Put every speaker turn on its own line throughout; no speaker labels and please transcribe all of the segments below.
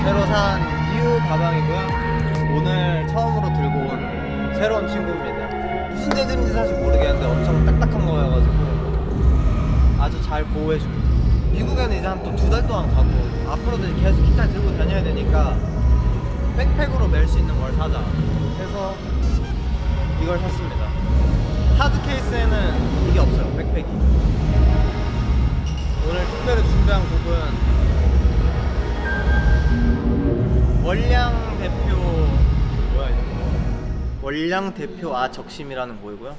새로 산 뉴 가방이고요. 오늘 처음으로 들고 온 새로운 친구입니다. 무슨 재질인지 사실 모르겠는데 엄청 딱딱한 거여가지고 아주 잘 보호해줍니다. 미국에는 이제 한 또 2달 동안 가고 앞으로도 계속 기타 들고 다녀야 되니까 백팩으로 멜 수 있는 걸 사자 해서 이걸 샀습니다. 하드 케이스에는 이게 없어요, 백팩이. 오늘 특별히 준비한 곡은 월량 대표 뭐야 이거? 월량 대표 적심이라는 곡이고요.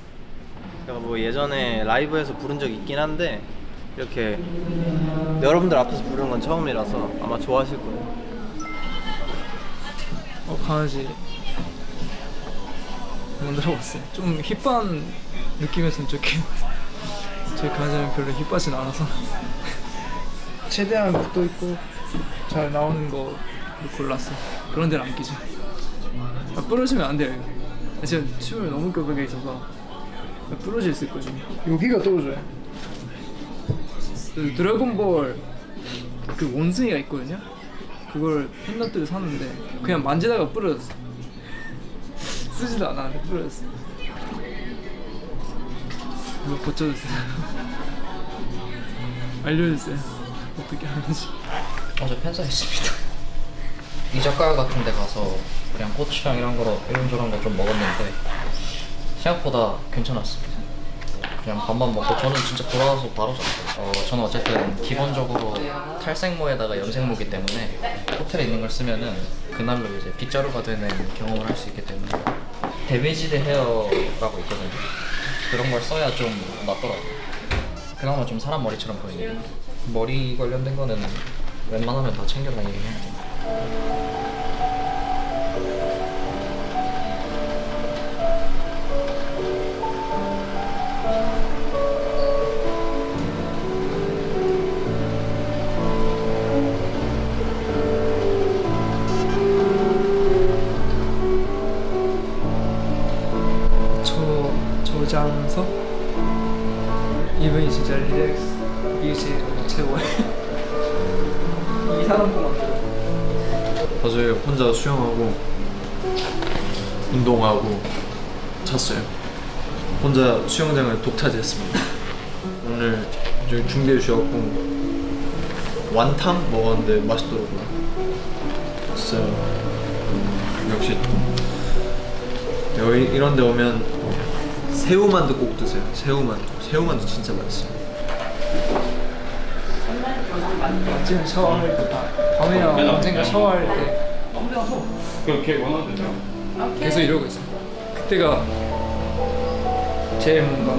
제가 뭐 예전에 라이브에서 부른 적이 있긴 한데 이렇게 여러분들 앞에서 부르는 건 처음이라서 아마 좋아하실 거예요.
강아지 만들어봤어요. 좀 힙한 느낌이었으면 좋겠는데 저희 강아지는 별로 힙하진 않아서 최대한 룩도 있고 잘 나오는 거 골랐어. 그런 데는 안 끼지. 부러지면 안 돼요. 이거. 지금 춤을 너무 격하게 있어서 부러질 수 있거든요. 여기가 떨어져요. 그 드래곤볼 그 원숭이가 있거든요. 그걸 팬덤들이 샀는데 그냥 만지다가 부러졌어. 쓰지도 않았는데 부러졌어. 이거 고쳐주세요. 알려주세요. 어떻게 하는지.
어제 팬사 했습니다. 이자카야 같은 데 가서 그냥 고추장 이런 거로 이런저런 거 좀 먹었는데 생각보다 괜찮았습니다. 그냥 밥만 먹고 저는 진짜 돌아와서 바로 잤어요. 저는 어쨌든 기본적으로 탈색모에다가 염색모기 때문에 호텔에 있는 걸 쓰면은 그날로 이제 빗자루가 되는 경험을 할 수 있기 때문에 데미지드 헤어라고 있거든요. 그런 걸 써야 좀 낫더라고요. 그나마 좀 사람 머리처럼 보이네요. 머리 관련된 거는 웬만하면 다 챙겨 다니긴 해요.
저장서? 이분이 진짜 리렉스 뮤직 최고예요. 이 사람만 들어.
어제 혼자 수영하고 운동하고 잤어요. 혼자 수영장을 독차지했습니다. 오늘 저기 준비해 주셔갖고 완탕 먹었는데 맛있더라고요. 진짜 역시 여기 이런 데 오면 새우만두 꼭 드세요. 새우만두 진짜 맛있어요.
지금 샤워할 때 밤이랑 언젠가 샤워할 때
그렇게 원하는 대로.
계속 이러고 있어요. 그때가 제일 뭔가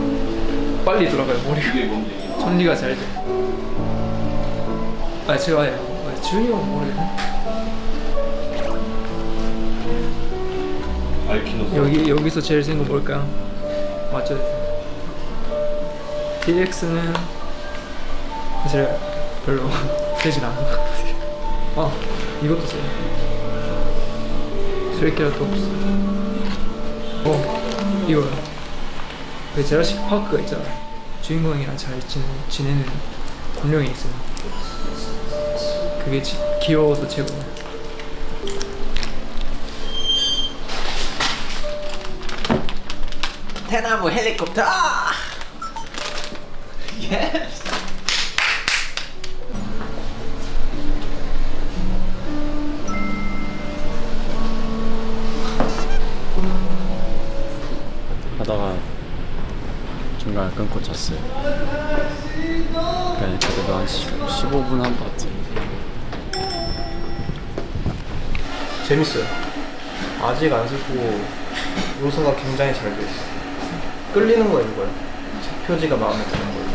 빨리 돌아가요. 머리가 정리가 잘 돼. 제가 주인이 형 모르겠네.
알키노스.
여기서 제일 센 거 뭘까요? 맞춰주세요. DX는 사실 별로 되진 않은 것 같아요. 이것도 세요. 트리케라톱스. 이거요. 그 제라식 파크가 있잖아요. 주인공이랑 잘 지내는 공룡이 있어요. 그게 귀여워서 최고예요.
대나무 헬리콥터! 예스!
하다가 중간에 끊고 잤어요. 그래도 한 15분 한 것 같아요.
재밌어요. 아직 안 슬프고 요소가 굉장히 잘 돼 있어요. 끌리는 거 이거예요. 표지가 마음에 드는 거예요.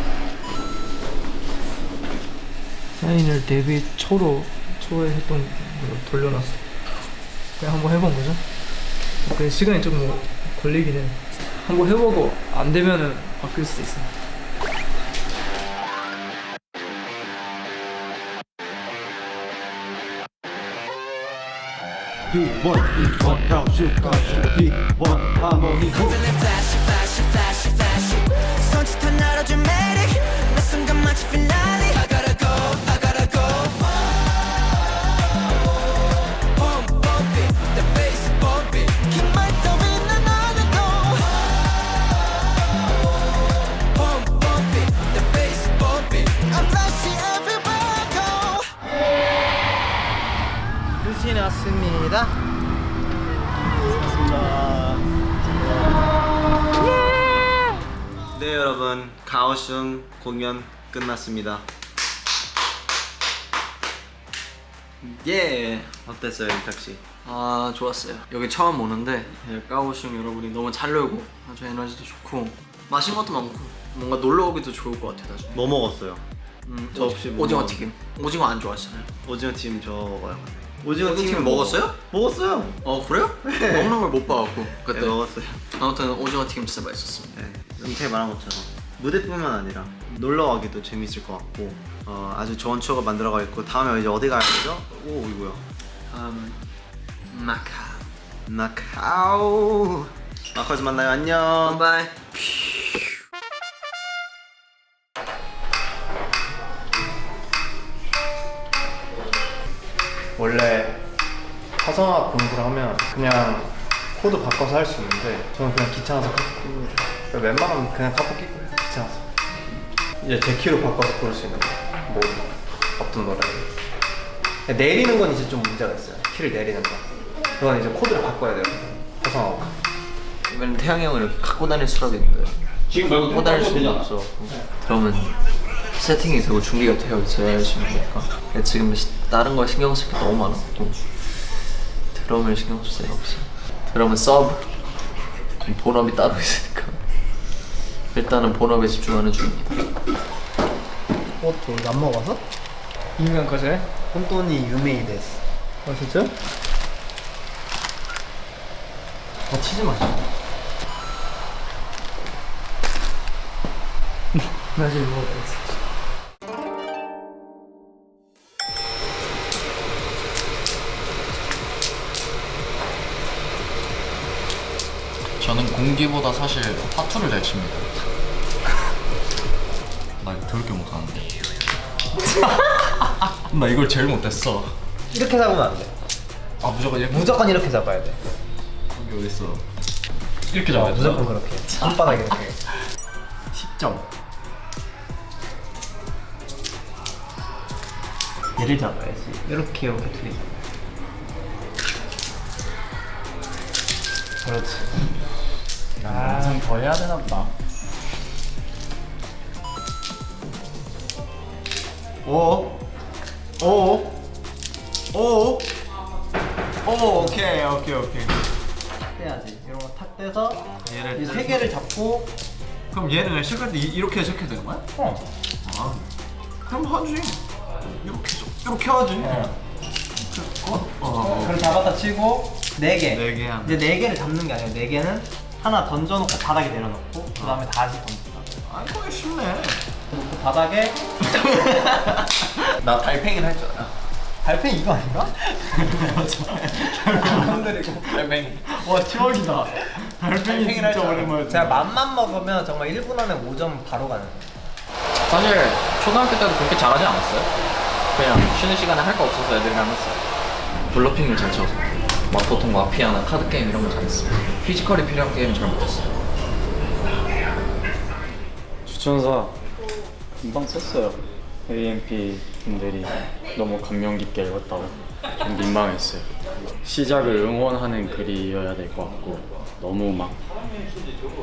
사인을 데뷔 초에 했던 걸로 돌려놨어. 그냥 한번 해본 거죠. 그 시간이 좀 걸리긴 해. 한번 해보고 안 되면은 바뀔 수도 있어.
D1, E1, 가오슈가 D1 하모니
손짓한 날아준 매력 매 순간 마치 피날레 I gotta go, I gotta go
끝났습니다.
네 여러분, 가오슝 공연 끝났습니다. 예. 어땠어요, 인탁 씨?
아 좋았어요. 여기 처음 오는데 까오슝 여러분이 너무 잘 놀고 아주 에너지도 좋고 맛있는 것도 많고 뭔가 놀러 오기도 좋을 것 같아요. 나중에.
뭐 먹었어요? 저 혹시 뭐
오징어
먹었어요?
튀김. 오징어 안 좋아하시잖아요.
오징어 튀김 먹어요. 오징어
튀김 먹었어요?
먹었어요.
그래요? 먹는 걸 못 봐갖고 그때.
네, 먹었어요.
아무튼 오징어 튀김 진짜 맛있었습니다.
네, 은퇴 말한 것처럼 무대뿐만 아니라 놀러 가기도 재밌을 것 같고 아주 좋은 추억을 만들어가 있고 다음에 이제 어디 가야 되죠? 오 이거요. 마카오. 마카오에서 만나요. 안녕.
바이.
원래 화성학 공부를 하면 그냥 코드 바꿔서 할 수 있는데 저는 그냥 귀찮아서 카톡 웬만하면 그냥 카톡 끼고 해요. 귀찮아서 이제 제 키로 바꿔서 부를 수 있는 거예요. 모두 어떤 노래를 내리는 건 이제 좀 문제가 있어요. 키를 내리는 거 그건 이제 코드를 바꿔야 돼요. 화성학
왜냐면 태양이 형은 이렇게 갖고 다닐 수라도 있는데
지금 말고
갖고 다닐 수는 없어. 그러면 세팅이 되고 준비가 되어 있어야 할 수 있는 거니까. 지금 다른 거 신경 쓸 게 너무 많았고 드럼을 신경 쓸 새가 없어. 드럼은 서브, 본업이 따로 있으니까 일단은 본업에 집중하는 중입니다.
또 안 먹어서?
인간 거제?
혼돈이 유메이 데스.
진짜?
치즈 맛이야.
나 지금 먹어야지.
저는 공기보다 사실 화투를 잘 칩니다. 나 이거 더럽게 못하는데. 나 이걸 제일 못했어.
이렇게 잡으면 안 돼.
무조건 이렇게.
무조건 이렇게 잡아야 돼.
여기 어딨어? 이렇게 잡아야 돼.
무조건 그렇게. 손바닥 이렇게.
10점.
얘를 잡아야지. 이렇게 둘이. 그렇지.
영상 더 해야 되나 보다.
오케이.
떼야지. 이런 거 탁 떼서
얘를
이 세 개를 잡고.
그럼 얘는 시작할 때 이렇게 시작해야 되는 거야? 그럼 하지. 이렇게 하지.
그걸 잡았다 치고 4개.
네 개 하면.
이제 4개를 잡는 게 아니라 4개는 하나 던져놓고 바닥에 내려놓고 그 다음에 다시 던진다.
이거 쉽네.
놓고 바닥에.
나 달팽이를 할 줄 알아.
달팽이 이거 아닌가?
흔들리고 달팽이.
와 추억이다.
달팽이 진짜 오랜만에.
제가 맘만 먹으면 정말 1분 안에 5점 바로 가는 거예요.
사실 초등학교 때도 그렇게 잘하지 않았어요. 그냥 쉬는 시간에 할 거 없어서 애들이랑 했어요. 블러핑을 잘 쳐서 막 보통 마피아나 카드 게임 이런 거 잘했어요. 피지컬이 필요한 게임은 잘 못했어요.
추천사 금방 썼어요. AMP 분들이 너무 감명 깊게 읽었다고 좀 민망했어요. 시작을 응원하는 글이어야 될 것 같고 너무 막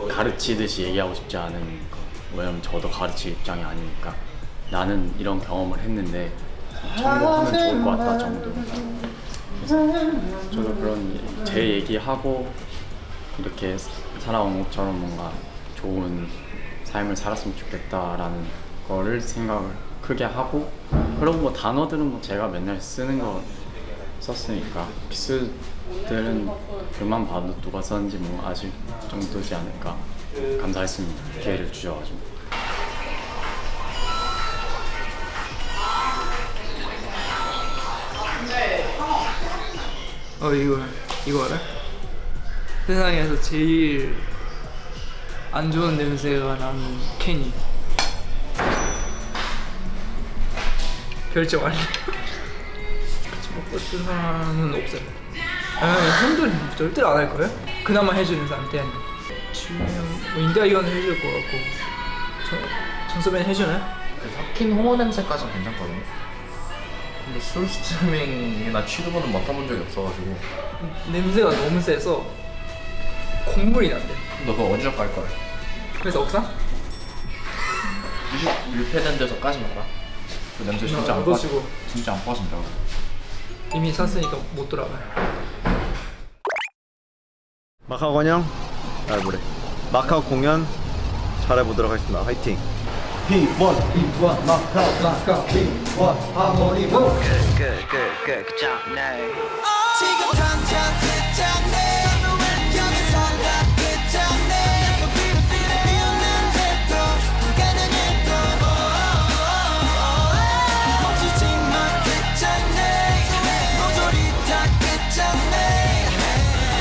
가르치듯이 얘기하고 싶지 않은 거. 왜냐면 저도 가르칠 입장이 아니니까 나는 이런 경험을 했는데 참고하면 좋을 것 같다 정도. 그래서 저도 그런 제 얘기하고 이렇게 살아온 것처럼 뭔가 좋은 삶을 살았으면 좋겠다라는 거를 생각을 크게 하고, 그리고 뭐 단어들은 뭐 제가 맨날 쓰는 거 썼으니까 피스들은 글만 봐도 누가 썼는지 뭐 아실 정도지 않을까. 감사했습니다. 기회를 주셔가지고.
이거 알아? 세상에서 제일 안 좋은 냄새가 나는 캔이 결정 완료. 같이 먹고 싶은 사람은 없어요. 형들이 절대로 안 할 거예요? 그나마 해주는 사람한테 주면 뭐 인디아 이건 해줄 것 같고 정수빈 해주나요?
삭힌 홍어 냄새까지는 괜찮거든요. 근데 술 스트리밍이나 취두부는 맡아본 적이 없어가지고.
냄새가 너무 세서 콧물이 난대.
너 그거 어디서 깔 거야?
그래서 옥상?
밀폐된 데서 까지 마라. 그 냄새 진짜 안
묻어지고.
진짜 안 빠진다고.
이미 샀으니까 못 돌아가요.
마카오 관영, 뭐래? 마카오 공연 잘해보도록 하겠습니다. 화이팅!
P1 P1 마카오 P1 하모니 모
지금 당장 끝장내 여기서 다 끝장내 비웃는데도 가는 일도 멈추지 마 끝장내 모조리 다 끝장내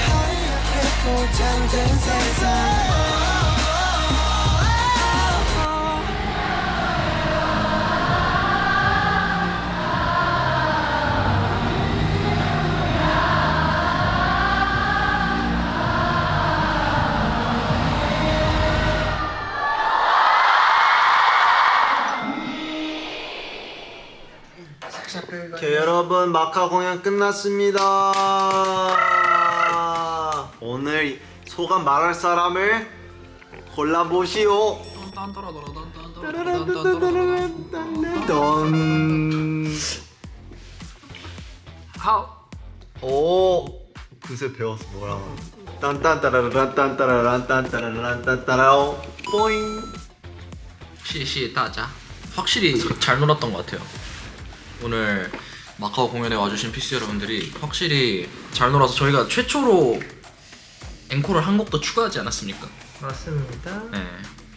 하얗게 포장된 세상
오케이, 여러분 마카오 공연 끝났습니다. 오늘 소감 말할 사람을 골라보시오. 오, 그새 배웠어 뭐라. 딴딴따라란 딴따라란 딴따라란 딴따라오 뽀잉.
谢谢大家. 확실히 잘 놀았던 것 같아요. 오늘 마카오 공연에 와주신 피스 여러분들이 확실히 잘 놀아서 저희가 최초로 앵콜을 한 곡도 추가하지 않았습니까?
맞습니다.
네.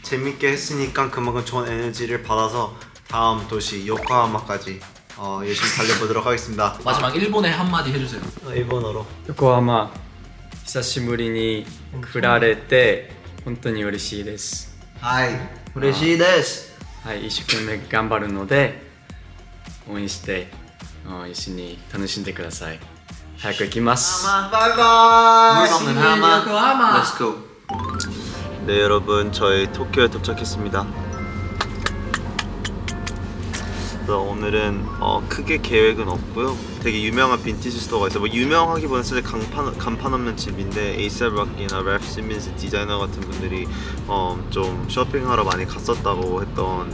재밌게 했으니까 그만큼 좋은 에너지를 받아서 다음 도시 요코하마까지 열심히 달려보도록 하겠습니다.
마지막 일본에 한마디 해주세요.
일본어로.
横浜久しぶりに来られて本当に嬉しいです。
하이, 우레시 데스.
はい一生懸命頑張るので応援して一緒に楽しんでください。早く行きます。
바이바이.
물 없는 하마.
Let's go. 네 여러분, 저희 도쿄에 도착했습니다. 그래서 오늘은 크게 계획은 없고요. 되게 유명한 빈티지 스토어가 있어요. 뭐 유명하기보다는 사실 간판 없는 집인데 에이셉 락이나 랩 시민스 디자이너 같은 분들이 좀 쇼핑하러 많이 갔었다고 했던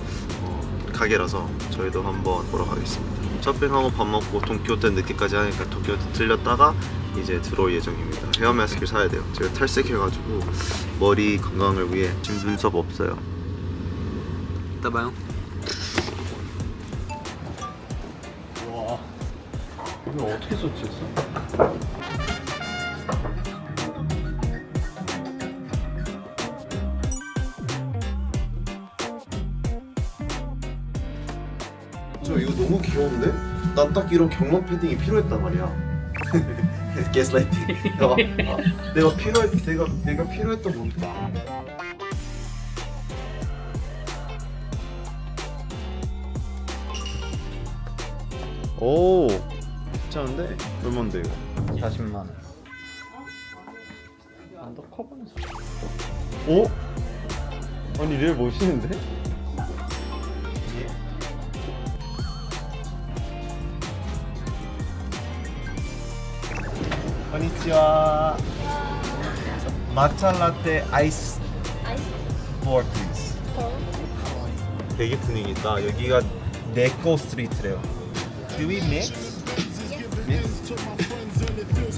가게라서 저희도 한번 보러 가겠습니다. 쇼핑하고 밥 먹고 돈키호테 늦게까지 하니까 돈키호테 들렸다가 이제 들어올 예정입니다. 헤어 마스크를 사야 돼요. 제가 탈색해가지고 머리 건강을 위해 지금 눈썹 없어요. 이따 봐요.
와 이거 어떻게 설치했어?
저 이거 너무 귀여운데? 난 딱 이런 경마 패딩이 필요했단 말이야. 게스라이팅. 내가 필요했던 건데. 오, 괜찮은데? 얼마인데 이거?
40만 원.
언더커버는
오? 아니 얘 멋있는데? konnichiwa. matcha latte ice 4 please. 되게 분위기 있다. 여기가 네코 스트리트래요. Do we mix? Mix?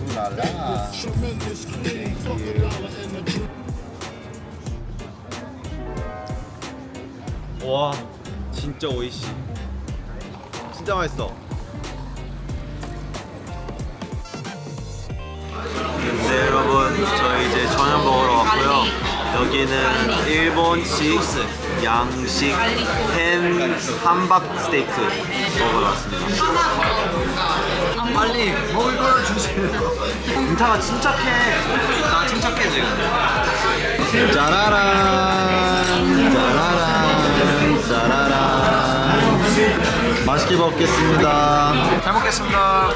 우랄라. Thank you. 와, 진짜 오이시. 진짜 맛있어. 네 여러분, 저희 이제 저녁 먹으러 왔고요. 여기는 일본식 양식 햄 함박 스테이크 먹으러 왔습니다. 빨리 먹을 걸 주세요. 인타가 침착해. 나 침착해 지금. 짜라란 짜라란 짜라란. 맛있게 먹겠습니다. 잘 먹겠습니다.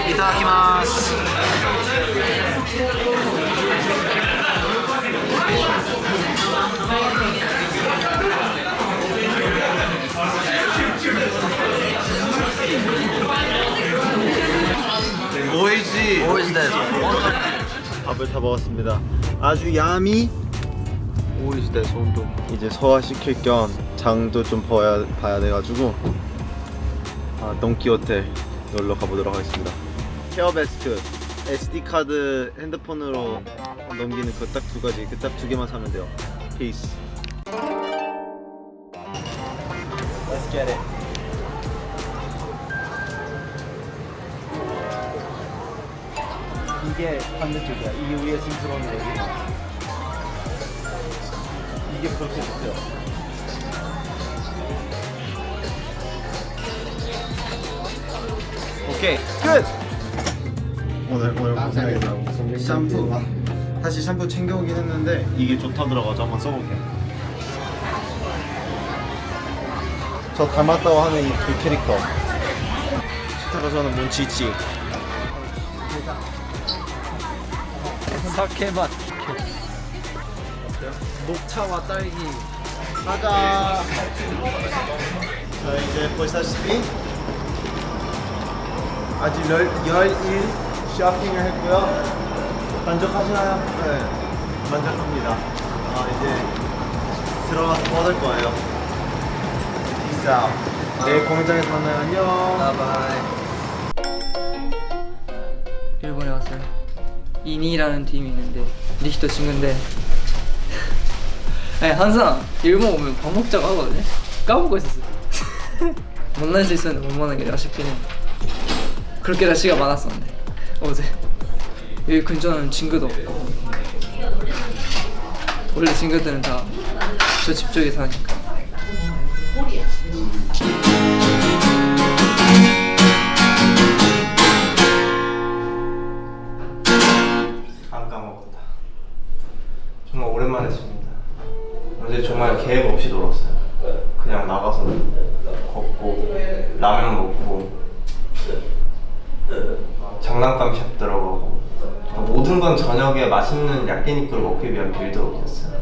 이타다키마스. 밥을 다 먹었습니다. 아주 야미 오이시대 손도 이제 소화시킬 겸 장도 좀 봐야 돼가지고 돈키호테 놀러 가보도록 하겠습니다. 케어베스트 SD 카드 핸드폰으로 넘기는 그 딱 두 가지, 그 딱 두 개만 사면 돼요. Peace.
Let's get it. 이게 반대쪽이야. 이게 우리의 짐스러운 얘기. 이게 그렇게 좋대요. 오케이, 끝!
오늘 고생하겠다. 샴푸 사실 샴푸 챙겨오긴 했는데 이게 좋다더라고요. 한번 써볼게요. 저 닮았다고 하는 이 두 캐릭터. 스타가 저는 문치치.
사케맛.
녹차와 딸기.
가자. 자 이제 보시다시피 아직 11 쇼핑을 했고요. 만족하시나요? 네, 만족합니다. 이제 들어가서 받을 거예요. 진짜 내일 공장에서 만나요. 안녕.
바이바이.
일본에 왔어요. 이니라는 팀이 있는데 리히토 친구인데 아니 항상 일본 오면 밥 먹자고 하거든요. 까먹고 있었어요. 만날 수 있었는데 못 만나게 아쉽긴 해요. 그렇게 날씨가 많았었는데 어제 여기 근처는 친구도 없고 원래 친구들은 다 저 집 쪽에 사니까.
안 까먹었다. 정말 오랜만에 씁니다. 어제 정말 계획 없이 놀았어요. 그냥 나가서 걷고 라면 먹고 장난감 샵 들어가고 모든 건 저녁에 맛있는 야끼니쿠를 먹기 위한 빌드업이었어요.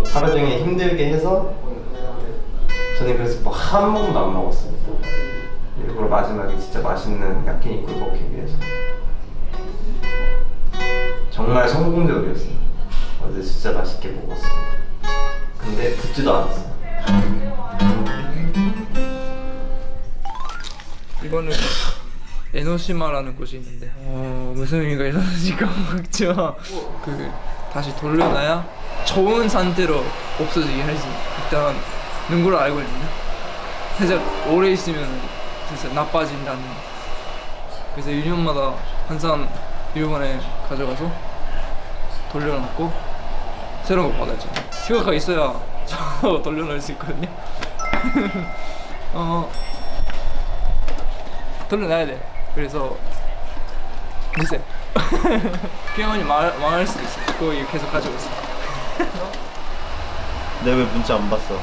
하루 종일 힘들게 해서 저는 그래서 뭐 한 모금도 안 먹었어요. 일부러 마지막에 진짜 맛있는 야끼니쿠를 먹기 위해서. 정말 성공적이었어요. 어제 진짜 맛있게 먹었어요. 근데 붙지도 않았어요.
이거는 에노시마라는 곳이 있는데 무슨 의미가 있었는지 까먹었지만 그 다시 돌려놔야 좋은 상태로 없어지게 하지. 일단 눈으로 알고 있거든요. 살짝 오래 있으면 진짜 나빠진다는. 그래서 1년마다 항상 일본에 가져가서 돌려놓고 새로운 거 받아야죠. 휴가가 있어야 저 돌려놓을 수 있거든요. 돌려놔야 돼. 그래서 글쎄 피아노니 망할 수도 있어. 그거 계속 가지고 있어.
내가 왜 문자 안 봤어?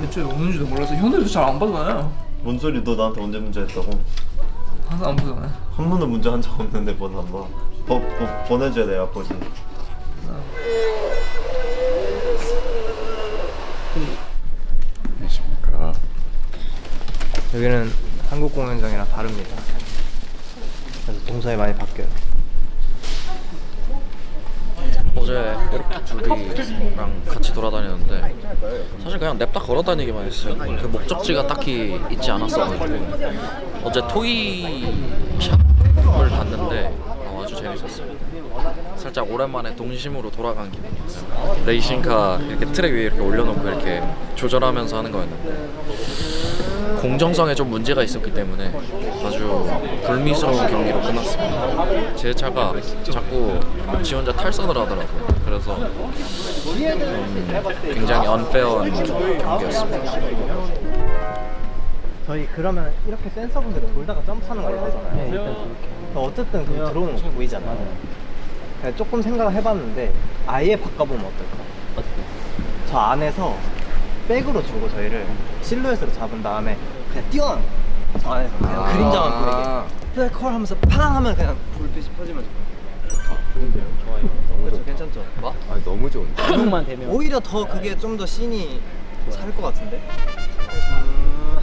애초에 오는지도 몰라서 현우도 잘 안 받아요.
뭔 소리? 너 나한테 언제 문자 했다고?
항상 안 보잖아요.
한 번도 문자 한 적 없는데 뭔 안 봐. 보내줘야 내가 보지.
안녕하십니까. 여기는 한국 공연장이랑 다릅니다. 그래서 동선이 많이 바뀌어요.
어제 이렇게 둘이랑 같이 돌아다녔는데 사실 그냥 냅다 걸어다니기만 했어요. 그 목적지가 딱히 있지 않았어가지고 어제 토이샵을 갔는데 아주 재밌었어요. 살짝 오랜만에 동심으로 돌아간 기분이었어요. 레이싱카 이렇게 트랙 위에 이렇게 올려놓고 이렇게 조절하면서 하는 거였는데 공정성에 좀 문제가 있었기 때문에 아주 불미스러운 경기로 끝났습니다. 제 차가 자꾸 지 혼자 탈선을 하더라고요. 그래서 굉장히 언페어한 경기였습니다.
저희 그러면 이렇게 댄서분들 돌다가 점프하는 걸 하잖아요. 네, 일단 어쨌든 그 들어오는 거 보이잖아요. 그냥 조금 생각을 해봤는데 아예 바꿔보면 어떨까? 저 안에서 백으로 주고 저희를 실루엣으로 잡은 다음에 그냥 뛰어난 거예요. 저 안에서 그냥 그림자만 보이게 플랫컬 하면서 팡 하면 그냥 불빛이 펴지면 좋다. 좋은데요? 좋아요. 그렇죠? 괜찮죠? 뭐?
너무 좋은데.
근육만 되면 오히려 더 그게 좀 더 씬이 살 것 같은데?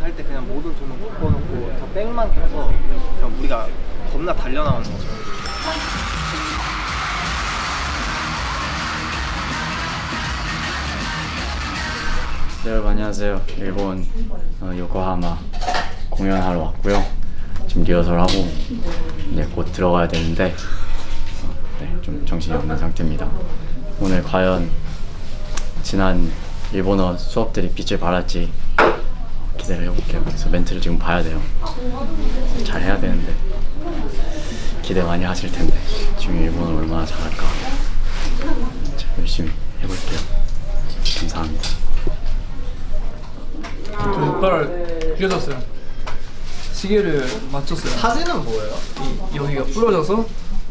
할 때 그냥 모든 조명 바꿔놓고 더 백만 켜서 그냥 우리가 겁나 달려나오는 거죠.
네, 여러분 안녕하세요. 일본 요코하마 공연하러 왔고요. 지금 리허설하고 이제 곧 들어가야 되는데 네, 좀 정신이 없는 상태입니다. 오늘 과연 지난 일본어 수업들이 빛을 발할지 기대를 해볼게요. 그래서 멘트를 지금 봐야 돼요. 잘 해야 되는데 기대 많이 하실 텐데 지금 일본어 얼마나 잘할까. 자, 열심히 해볼게요. 감사합니다.
저 이빨을 휘어졌어요. 시계를 맞췄어요.
사진은 뭐예요?
여기가 부러져서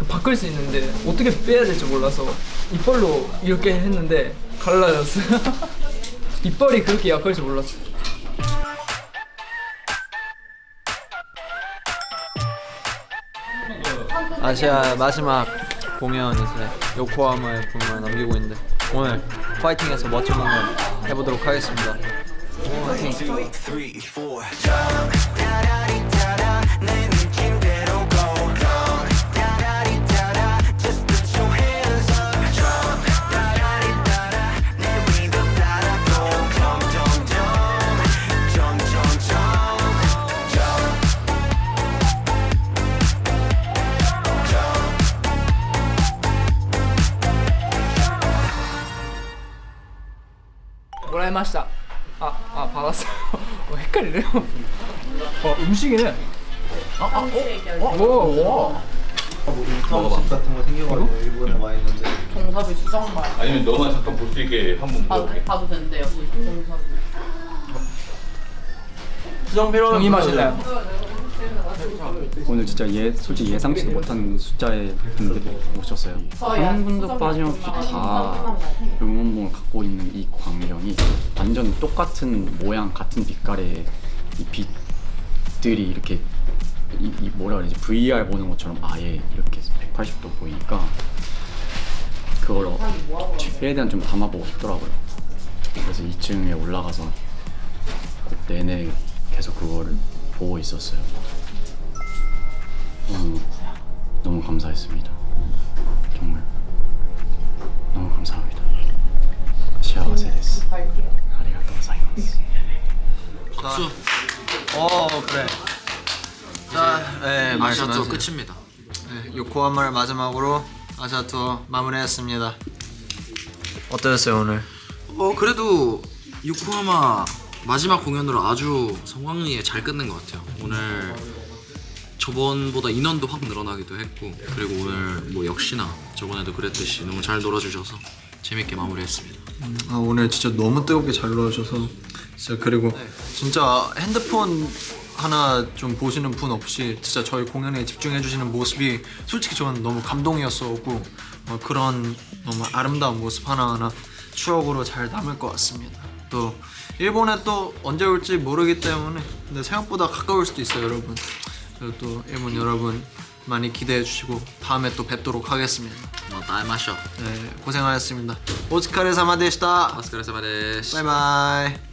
바꿀 수 있는데 어떻게 빼야 될지 몰라서 이빨로 이렇게 했는데 갈라졌어요. 이빨이 그렇게 약할 줄 몰랐어요.
아시아 마지막 공연 이제 요코하마의 공연을 남기고 있는데 오늘 파이팅해서 멋진 공연 해보도록 하겠습니다.
모라이마시타. 받았어요. 헷갈리네요. 음식이네.
먹어봐. 같은 거 생겨가지고 일본에 와 있는데
종사부 수정말
아니면 너만 잠깐 볼 수 있게 한번 물어볼게.
봐도 된대요. 종사부.
수정 필요하면
정이 맛있나요?
오늘 진짜 솔직히 예상치도 못한 숫자의 분들이 오셨어요. 한 분도 빠짐없이 다 응원봉을 갖고 있는 이 광경이 완전 똑같은 모양, 같은 빛깔의 이 빛들이 이렇게 이 뭐라 그러지? VR 보는 것처럼 아예 이렇게 180도 보이니까 그걸 최대한 좀 담아보고 싶더라고요. 그래서 2층에 올라가서 그 내내 계속 그거를 보고 있었어요. 너무 감사했습니다. 정말 너무 감사합니다. 시아와세 데스. 아리가또 고자이마스.
박수.
그래. 자, 네,
아시아 투어
말씀하세요.
끝입니다.
네, 요코하마를 마지막으로 아시아 투어 마무리했습니다. 어떠셨어요 오늘?
그래도 요코하마 마지막 공연으로 아주 성황리에 잘 끝낸 것 같아요. 오늘 저번보다 인원도 확 늘어나기도 했고 그리고 오늘 뭐 역시나 저번에도 그랬듯이 너무 잘 놀아주셔서 재밌게 마무리했습니다.
오늘 진짜 너무 뜨겁게 잘 놀아주셔서 진짜 그리고 진짜 핸드폰 하나 좀 보시는 분 없이 진짜 저희 공연에 집중해 주시는 모습이 솔직히 저는 너무 감동이었었고 그런 너무 아름다운 모습 하나하나 추억으로 잘 남을 것 같습니다. 또 일본에 또 언제 올지 모르기 때문에 근데 생각보다 가까울 수도 있어요 여러분. 그리고 또 일본 여러분 많이 기대해 주시고 다음에 또 뵙도록 하겠습니다.
나의 마셔.
네, 고생하셨습니다. 오츠카레사마 데시타.
오스카레사마 데스.
바이바이.